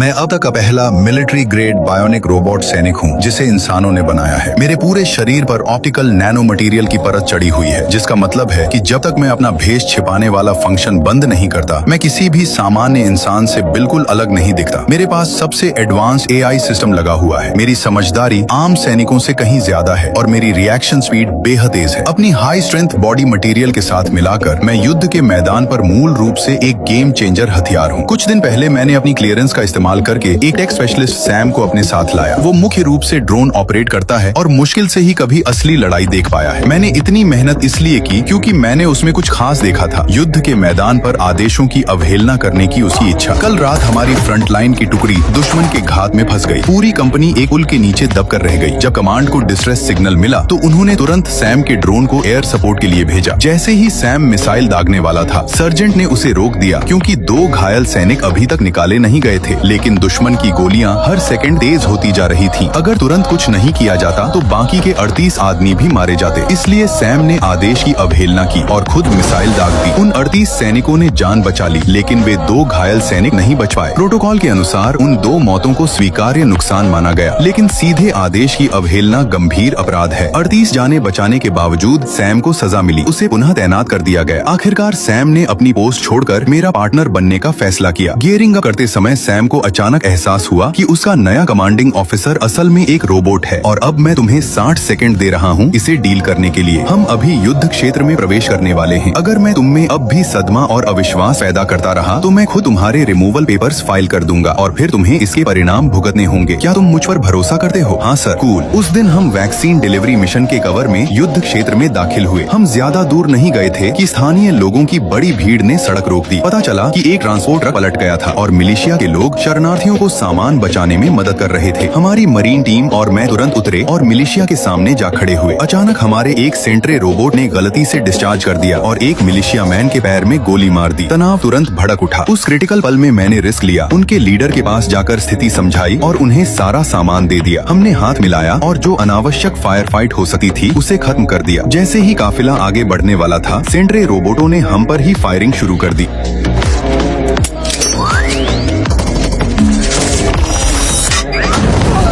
मैं अब तक का पहला मिलिट्री ग्रेड बायोनिक रोबोट सैनिक हूँ जिसे इंसानों ने बनाया है। मेरे पूरे शरीर पर ऑप्टिकल नैनो मटेरियल की परत चढ़ी हुई है, जिसका मतलब है कि जब तक मैं अपना भेष छिपाने वाला फंक्शन बंद नहीं करता, मैं किसी भी सामान्य इंसान से बिल्कुल अलग नहीं दिखता। मेरे पास सबसे एडवांस AI सिस्टम लगा हुआ है। मेरी समझदारी आम सैनिकों से कहीं ज्यादा है और मेरी रिएक्शन स्पीड बेहद तेज है। अपनी हाई स्ट्रेंथ बॉडी मटेरियल के साथ मिलाकर मैं युद्ध के मैदान पर मूल रूप से एक गेम चेंजर हथियार हूँ। कुछ दिन पहले मैंने अपनी क्लियरेंस का इस्तेमाल करके एक टेक स्पेशलिस्ट सैम को अपने साथ लाया। वो मुख्य रूप से ड्रोन ऑपरेट करता है और मुश्किल से ही कभी असली लड़ाई देख पाया है। मैंने इतनी मेहनत इसलिए की क्योंकि मैंने उसमें कुछ खास देखा था, युद्ध के मैदान पर आदेशों की अवहेलना करने की उसकी इच्छा। कल रात हमारी फ्रंट लाइन की टुकड़ी दुश्मन के घात में फंस गई। पूरी कंपनी एक पुल के नीचे दबकर रह गई। जब कमांड को डिस्ट्रेस सिग्नल मिला तो उन्होंने तुरंत सैम के ड्रोन को एयर सपोर्ट के लिए भेजा। जैसे ही सैम मिसाइल दागने वाला था, सर्जेंट ने उसे रोक दिया क्योंकि 2 घायल सैनिक अभी तक निकाले नहीं गए थे। लेकिन दुश्मन की गोलियां हर सेकंड तेज होती जा रही थी। अगर तुरंत कुछ नहीं किया जाता तो बाकी के 38 आदमी भी मारे जाते। इसलिए सैम ने आदेश की अवहेलना की और खुद मिसाइल दाग दी। उन 38 सैनिकों ने जान बचा ली, लेकिन वे 2 घायल सैनिक नहीं बच पाए। प्रोटोकॉल के अनुसार उन 2 मौतों को स्वीकार्य नुकसान माना गया, लेकिन सीधे आदेश की अवहेलना गंभीर अपराध है। 38 जाने बचाने के बावजूद सैम को सजा मिली। उसे पुनः तैनात कर दिया गया। आखिरकार सैम ने अपनी पोस्ट छोड़कर मेरा पार्टनर बनने का फैसला किया। गियरिंग अप करते समय सैम को अचानक एहसास हुआ कि उसका नया कमांडिंग ऑफिसर असल में एक रोबोट है और अब मैं तुम्हें 60 सेकंड दे रहा हूँ इसे डील करने के लिए। हम अभी युद्ध क्षेत्र में प्रवेश करने वाले हैं। अगर मैं तुम में अब भी सदमा और अविश्वास पैदा करता रहा तो मैं खुद तुम्हारे रिमूवल पेपर्स फाइल कर दूंगा और फिर तुम्हें इसके परिणाम भुगतने होंगे। क्या तुम मुझ पर भरोसा करते हो? हाँ सर। कूल। उस दिन हम वैक्सीन डिलीवरी मिशन के कवर में युद्ध क्षेत्र में दाखिल हुए। हम ज्यादा दूर नहीं गए थे कि स्थानीय लोगों की बड़ी भीड़ ने सड़क रोक दी। पता चला कि एक ट्रांसपोर्ट ट्रक पलट गया था और मिलिशिया के लोग शरणार्थियों को सामान बचाने में मदद कर रहे थे। हमारी मरीन टीम और मैं तुरंत उतरे और मिलिशिया के सामने जा खड़े हुए। अचानक हमारे एक सेंट्रे रोबोट ने गलती से डिस्चार्ज कर दिया और एक मिलिशिया मैन के पैर में गोली मार दी। तनाव तुरंत भड़क उठा। उस क्रिटिकल पल में मैंने रिस्क लिया, उनके लीडर के पास जाकर स्थिति समझाई और उन्हें सारा सामान दे दिया। हमने हाथ मिलाया और जो अनावश्यक फायर फाइट हो सकती थी उसे खत्म कर दिया। जैसे ही काफिला आगे बढ़ने वाला था, सेंट्रे रोबोटों ने हम पर ही फायरिंग शुरू कर दी।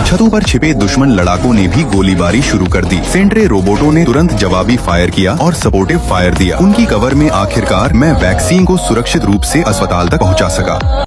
छतों पर छिपे दुश्मन लड़ाकों ने भी गोलीबारी शुरू कर दी। सेंट्रे रोबोटों ने तुरंत जवाबी फायर किया और सपोर्टिव फायर दिया। उनकी कवर में आखिरकार मैं वैक्सीन को सुरक्षित रूप से अस्पताल तक पहुंचा सका।